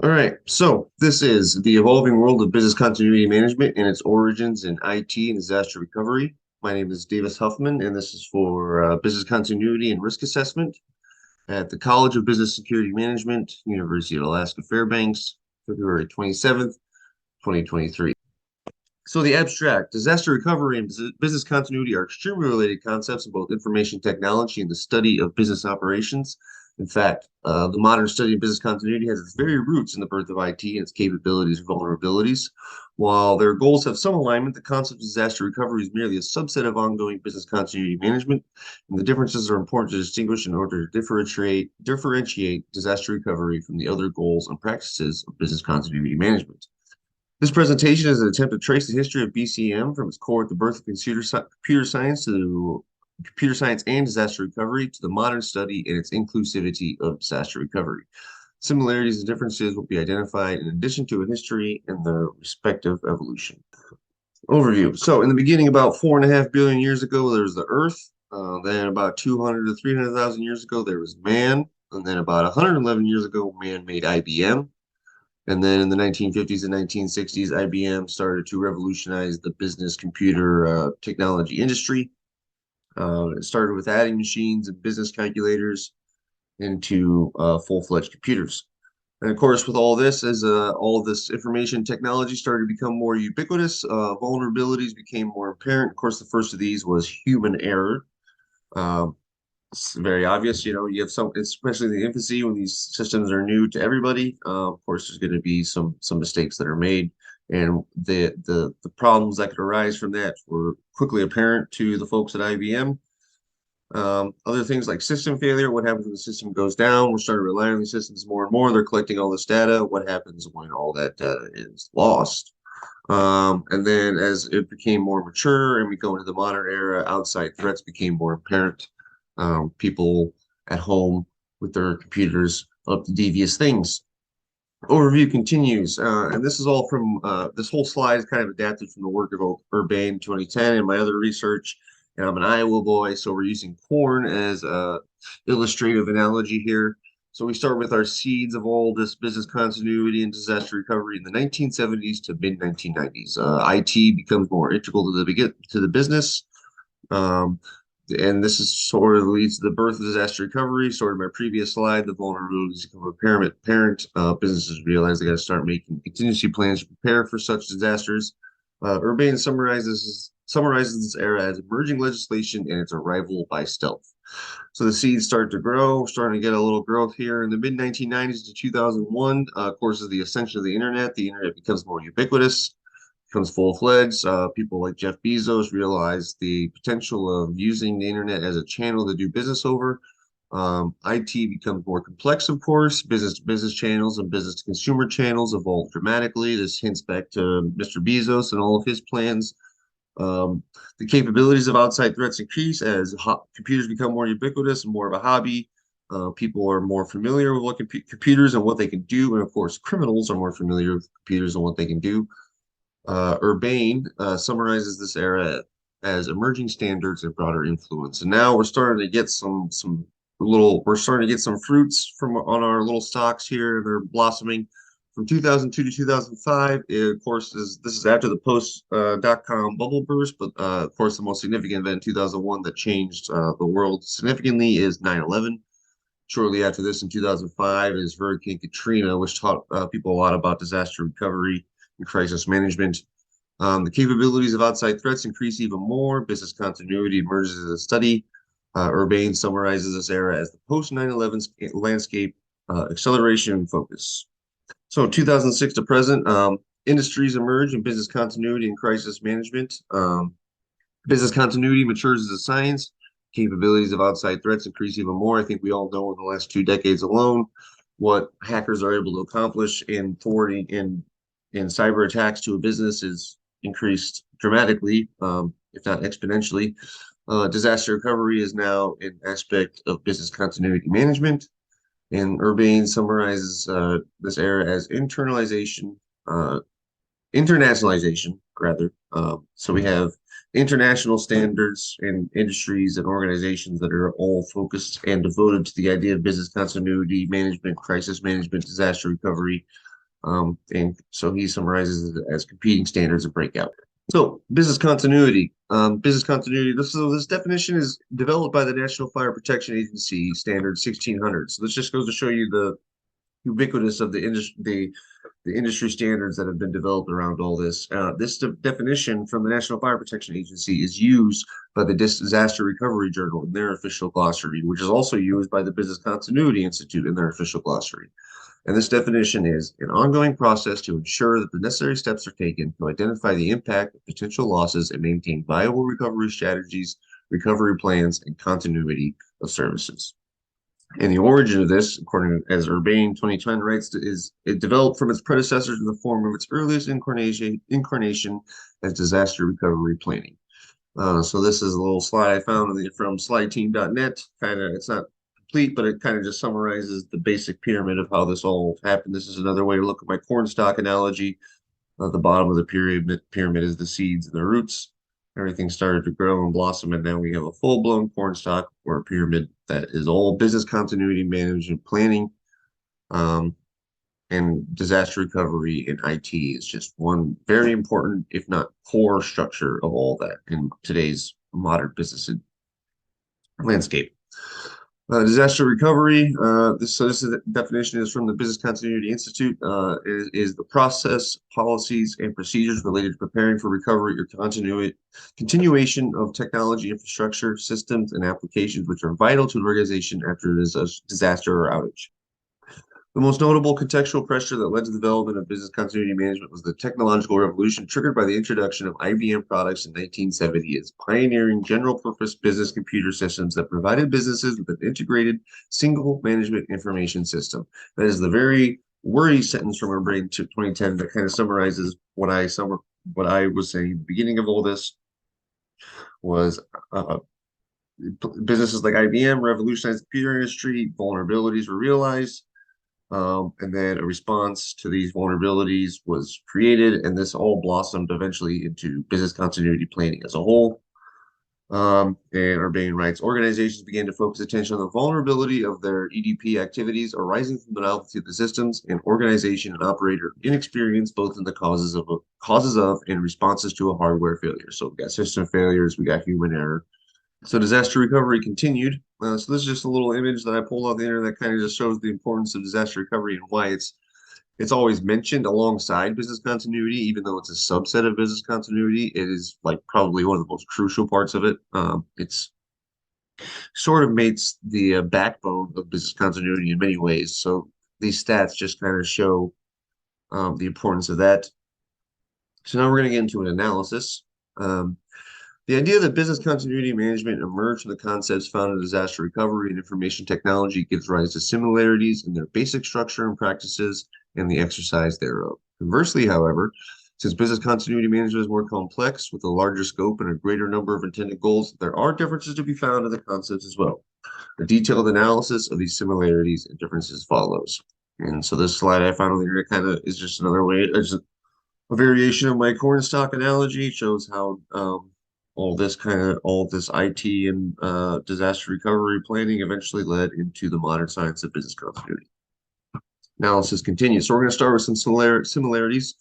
All right, so this is the evolving world of business continuity management and its origins in IT and disaster recovery. My name is Davis Huffman, and this is for business continuity and risk assessment at the College of Business Security Management, University of Alaska Fairbanks, February 27th, 2023. So the abstract, disaster recovery and business continuity are extremely related concepts in both information technology and the study of business operations. In fact, the modern study of business continuity has its very roots in the birth of IT and its capabilities and vulnerabilities. While their goals have some alignment, the concept of disaster recovery is merely a subset of ongoing business continuity management, and the differences are important to distinguish in order to differentiate disaster recovery from the other goals and practices of business continuity management. This presentation is an attempt to trace the history of BCM from its core at the birth of computer science to computer science and disaster recovery to the modern study and its inclusivity of disaster recovery. Similarities and differences will be identified in addition to a history and their respective evolution. Overview. So in the beginning, about 4.5 billion years ago, there was the Earth. Then about 200 to 300,000 years ago, there was man. And then about 111 years ago, man made IBM. And then in the 1950s and 1960s, IBM started to revolutionize the business computer technology industry. It started with adding machines and business calculators into full-fledged computers. And of course, with all this, as all this information technology started to become more ubiquitous, vulnerabilities became more apparent. Of course, the first of these was human error. Um, it's very obvious, you have some, especially in the infancy when these systems are new to everybody. Of course, there's going to be some mistakes that are made, and the problems that could arise from that were quickly apparent to the folks at IBM. Other things like system failure, what happens when the system goes down? We're starting to rely on these systems more and more. They're collecting all this data. What happens when all that data is lost? And then as it became more mature and we go into the modern era, outside threats became more apparent. People at home with their computers up to devious things. Overview continues, and this is all from this whole slide is kind of adapted from the work of Urbane 2010 and my other research. And I'm an Iowa boy, so we're using corn as a illustrative analogy here. So we start with our seeds of all this business continuity and disaster recovery in the 1970s to mid 1990s. IT becomes more integral to the business. Um, and this is sort of leads to the birth of disaster recovery. Sort of my previous slide, the vulnerabilities become apparent. Businesses realize they got to start making contingency plans to prepare for such disasters. Urbane summarizes this era as emerging legislation and its arrival by stealth. So the seeds start to grow, starting to get a little growth here in the mid 1990s to 2001. Of course, is the ascension of the internet. The internet becomes more ubiquitous, becomes full-fledged. People like Jeff Bezos realize the potential of using the internet as a channel to do business over. IT becomes more complex, of course. Business-to-business channels and business-to-consumer channels evolve dramatically. This hints back to Mr. Bezos and all of his plans. The capabilities of outside threats increase as computers become more ubiquitous and more of a hobby. People are more familiar with what computers and what they can do. And of course, criminals are more familiar with computers and what they can do. Urbane summarizes this era as emerging standards and broader influence. And now we're starting to get we're starting to get some fruits from on our little stocks here. They're blossoming from 2002 to 2005. Of course, this is after the post.com bubble burst, but of course, the most significant event in 2001 that changed the world significantly is 9/11. Shortly after this, in 2005, is Hurricane Katrina, which taught people a lot about disaster recovery and crisis management. The capabilities of outside threats increase even more. Business continuity emerges as a study. Urbane summarizes this era as the post 9/11 landscape, acceleration and focus. So 2006 to present, industries emerge in business continuity and crisis management. Business continuity matures as a science. Capabilities of outside threats increase even more. I think we all know in the last 2 decades alone what hackers are able to accomplish in thwarting in cyber attacks to a business is increased dramatically, if not exponentially. Disaster recovery is now an aspect of business continuity management. And Urbane summarizes this era as internationalization, rather. So we have international standards and industries and organizations that are all focused and devoted to the idea of business continuity management, crisis management, disaster recovery. And so he summarizes it as competing standards of breakout. So business continuity. Business continuity. This definition is developed by the National Fire Protection Agency Standard 1600. So this just goes to show you the ubiquitous of the industry standards that have been developed around all this. This definition from the National Fire Protection Agency is used by the Disaster Recovery Journal in their official glossary, which is also used by the Business Continuity Institute in their official glossary. And this definition is an ongoing process to ensure that the necessary steps are taken to identify the impact of potential losses and maintain viable recovery strategies, recovery plans, and continuity of services. And the origin of this, according to as Urbane 2010 writes, is it developed from its predecessors in the form of its earliest incarnation as disaster recovery planning. So this is a little slide I found from slideteam.net. It's not complete, but it kind of just summarizes the basic pyramid of how this all happened. This is another way to look at my corn stalk analogy. At the bottom of the pyramid is the seeds and the roots. Everything started to grow and blossom, and now we have a full-blown corn stalk or a pyramid that is all business continuity management planning, and disaster recovery and IT is just one very important, if not core structure of all that in today's modern business landscape. Disaster recovery. This is the definition is from the Business Continuity Institute. Is the process, policies, and procedures related to preparing for recovery or continuation of technology, infrastructure, systems, and applications which are vital to an organization after a disaster or outage. The most notable contextual pressure that led to the development of business continuity management was the technological revolution triggered by the introduction of IBM products in 1970 as pioneering general-purpose business computer systems that provided businesses with an integrated single management information system. That is the very wordy sentence from our brain to 2010 that kind of summarizes what I was saying at the beginning of all this was businesses like IBM revolutionized the computer industry, vulnerabilities were realized. And then a response to these vulnerabilities was created, and this all blossomed eventually into business continuity planning as a whole. And Urbane writes, organizations began to focus attention on the vulnerability of their EDP activities arising from the novelty of the systems and organization and operator inexperience, both in the causes of and responses to a hardware failure. So we got system failures, we got human error. So disaster recovery continued. So this is just a little image that I pulled off the internet that kind of just shows the importance of disaster recovery and why it's always mentioned alongside business continuity, even though it's a subset of business continuity. It is like probably one of the most crucial parts of it. It's sort of makes the backbone of business continuity in many ways. So these stats just kind of show the importance of that. So now we're going to get into an analysis. The idea that business continuity management emerged from the concepts found in disaster recovery and information technology gives rise to similarities in their basic structure and practices and the exercise thereof. Conversely, however, since business continuity management is more complex with a larger scope and a greater number of intended goals, there are differences to be found in the concepts as well. A detailed analysis of these similarities and differences follows. And so this slide I found on the internet kind of is just another way, it's a variation of my corn stalk analogy. It shows how all this IT and disaster recovery planning eventually led into the modern science of business continuity. Analysis continues. So we're going to start with some similarities.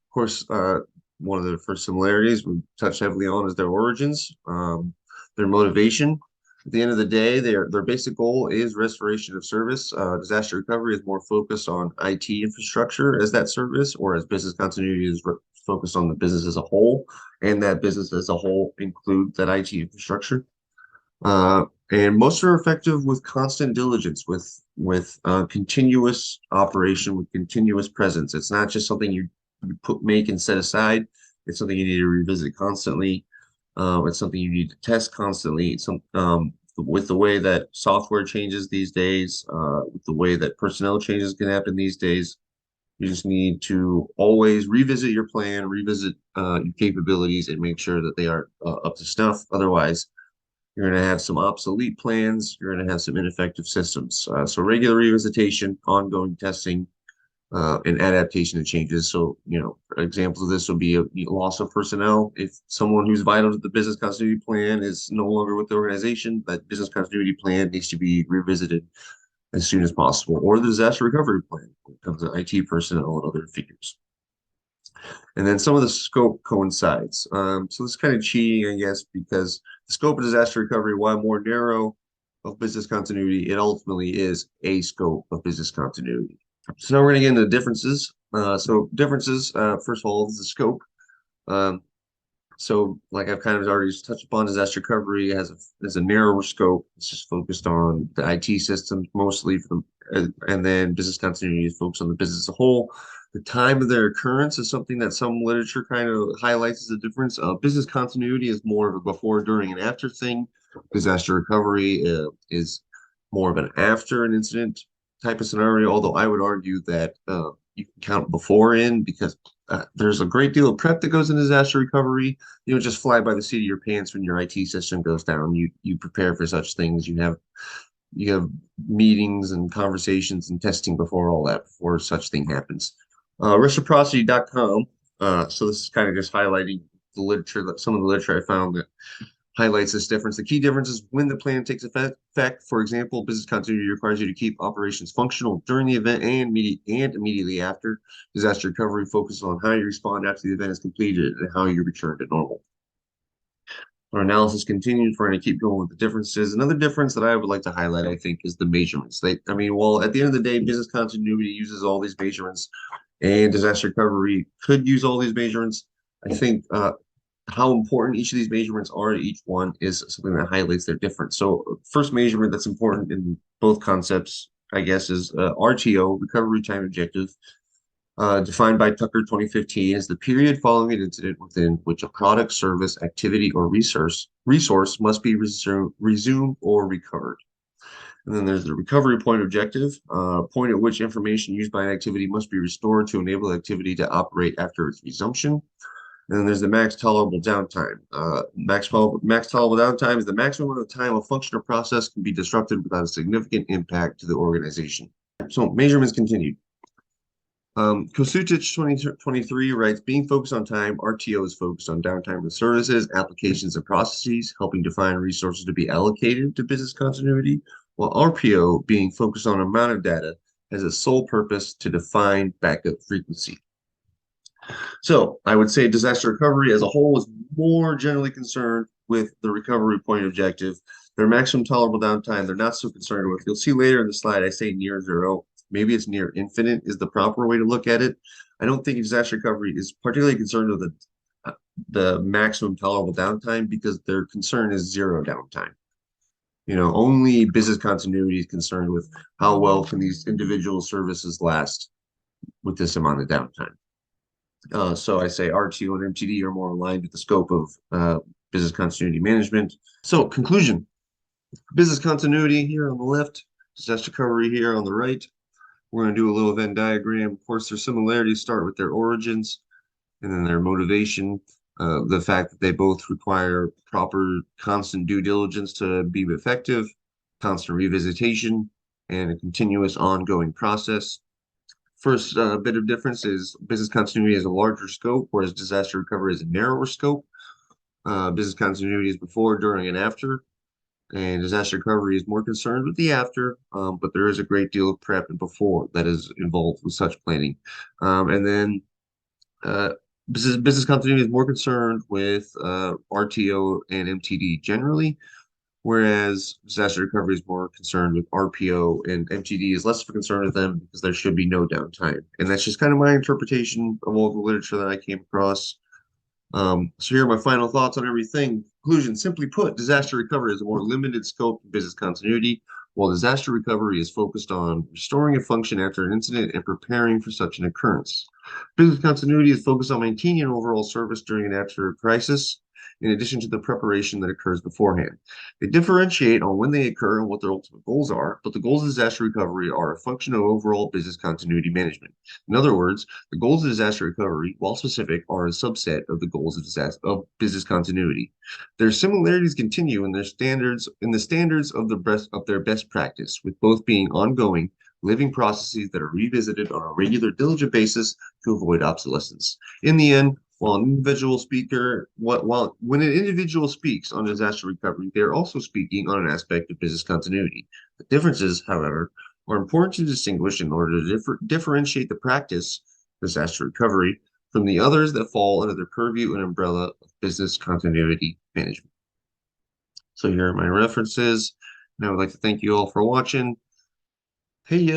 Of course, one of the first similarities we touched heavily on is their origins, their motivation. At the end of the day, their basic goal is restoration of service. Disaster recovery is more focused on IT infrastructure as that service, or as business continuity is focused on the business as a whole, and that business as a whole include that IT infrastructure. And most are effective with constant diligence, with continuous operation, with continuous presence. It's not just something you make and set aside. It's something you need to revisit constantly. It's something you need to test constantly. With the way that software changes these days, with the way that personnel changes can happen these days, you just need to always revisit your plan, revisit your capabilities, and make sure that they are up to snuff. Otherwise, you're going to have some obsolete plans. You're going to have some ineffective systems. So regular revisitation, ongoing testing, and adaptation to changes. So, examples of this would be a loss of personnel. If someone who's vital to the business continuity plan is no longer with the organization, that business continuity plan needs to be revisited as soon as possible. Or the disaster recovery plan. of the IT personnel and other figures. And then some of the scope coincides. So this is kind of cheating, I guess, because the scope of disaster recovery, while more narrow of business continuity, it ultimately is a scope of business continuity. So now we're going to get into the differences. First of all, is the scope. Um, so, like I've kind of already touched upon, disaster recovery has a narrower scope. It's just focused on the IT systems mostly, and then business continuity is focused on the business as a whole. The time of their occurrence is something that some literature kind of highlights as a difference. Business continuity is more of a before, during, and after thing. Disaster recovery is more of an after an incident type of scenario. Although I would argue that you can count before in because there's a great deal of prep that goes into disaster recovery. You don't just fly by the seat of your pants when your IT system goes down. You prepare for such things. You have meetings and conversations and testing before such thing happens. Reciprocity.com. So this is kind of just highlighting the literature that some of the literature I found that highlights this difference. The key difference is when the plan takes effect. For example, business continuity requires you to keep operations functional during the event and immediately after. Disaster recovery focuses on how you respond after the event is completed and how you return to normal. Our analysis continues. We're going to keep going with the differences. Another difference that I would like to highlight, I think, is the measurements. Well, at the end of the day, business continuity uses all these measurements, and disaster recovery could use all these measurements. I think how important each of these measurements are to each one is something that highlights their difference. So first measurement that's important in both concepts, I guess, is RTO, recovery time objective, defined by Tucker 2015 as the period following an incident within which a product, service, activity, or resource must be resumed or recovered. And then there's the recovery point objective, point at which information used by an activity must be restored to enable the activity to operate after its resumption. And then there's the max tolerable downtime. Max tolerable downtime is the maximum amount of time a function or process can be disrupted without a significant impact to the organization. So measurements continued. Cont'd 2023 writes, being focused on time, RTO is focused on downtime of services, applications, and processes, helping define resources to be allocated to business continuity, while RPO, being focused on amount of data, has a sole purpose to define backup frequency. So I would say disaster recovery as a whole is more generally concerned with the recovery point objective. Their maximum tolerable downtime, they're not so concerned with. You'll see later in the slide, I say near zero. Maybe it's near infinite is the proper way to look at it. I don't think disaster recovery is particularly concerned with the maximum tolerable downtime because their concern is zero downtime. Only business continuity is concerned with how well can these individual services last with this amount of downtime. So I say RTO and MTD are more aligned with the scope of business continuity management. So conclusion, business continuity here on the left, disaster recovery here on the right. We're going to do a little Venn diagram. Of course, their similarities start with their origins and then their motivation. The fact that they both require proper constant due diligence to be effective, constant revisitation, and a continuous ongoing process. First bit of difference is business continuity has a larger scope, whereas disaster recovery has a narrower scope. Business continuity is before, during, and after. And disaster recovery is more concerned with the after, but there is a great deal of prep and before that is involved with such planning. And then business continuity is more concerned with RTO and MTD generally, whereas disaster recovery is more concerned with RPO and MTD is less of a concern with them because there should be no downtime. And that's just kind of my interpretation of all the literature that I came across. So here are my final thoughts on everything. Conclusion, simply put, disaster recovery is a more limited scope of business continuity, while disaster recovery is focused on restoring a function after an incident and preparing for such an occurrence. Business continuity is focused on maintaining an overall service during and after a crisis, in addition to the preparation that occurs beforehand. They differentiate on when they occur and what their ultimate goals are, but the goals of disaster recovery are a function of overall business continuity management. In other words, the goals of disaster recovery, while specific, are a subset of the goals of business continuity. Their similarities continue in the standards of their best practice, with both being ongoing, living processes that are revisited on a regular, diligent basis to avoid obsolescence. In the end, when an individual speaks on disaster recovery, they're also speaking on an aspect of business continuity. The differences, however, are important to distinguish in order to differentiate the practice, disaster recovery, from the others that fall under the purview and umbrella of business continuity management. So here are my references, and I would like to thank you all for watching. Hey,